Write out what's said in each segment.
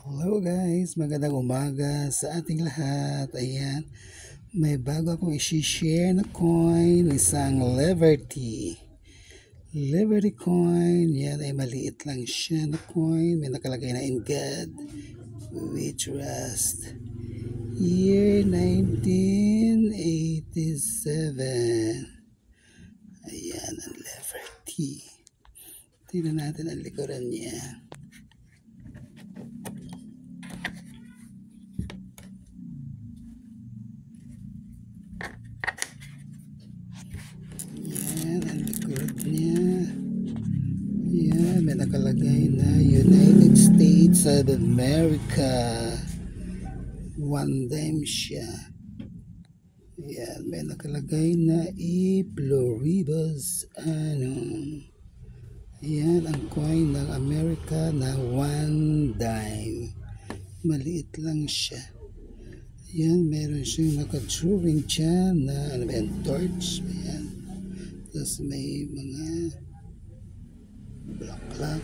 Hello guys, magandang umaga sa ating lahat. Ayan, may bago akong isi-share na coin, isang Liberty. Liberty coin, yan ay maliit lang siya na coin. May nakalagay na in God, we trust. Year 1987. Ayan ang Liberty. Tingnan natin ang likuran niya. Yan, may nakalagay na United States of America. One dime siya. Yan, may nakalagay na Pluribus Annum. Yan ang coin ng Amerika na one dime. Maliit lang siya. Yan, meron siyang naka-drawing dyan na ano ba yan, torch. Yan. Tapos may mga black.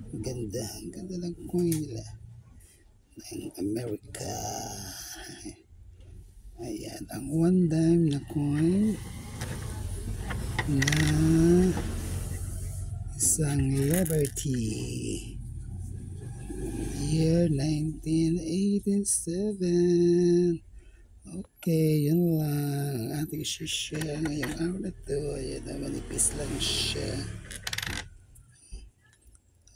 Ganda. Ganda ng coin nila. Ng Amerika. Ayan. Ang one dime na coin na isang Liberty. Year 1987. Okay, yun lang ang ating share ngayong araw na ito. Ayan, manipis lang siya.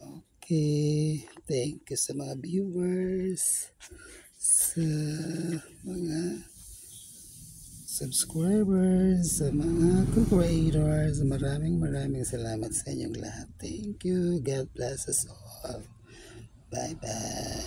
Okay, thank you sa mga viewers, sa mga subscribers, sa mga co-creators. Maraming salamat sa inyong lahat. Thank you. God bless us all. Bye-bye.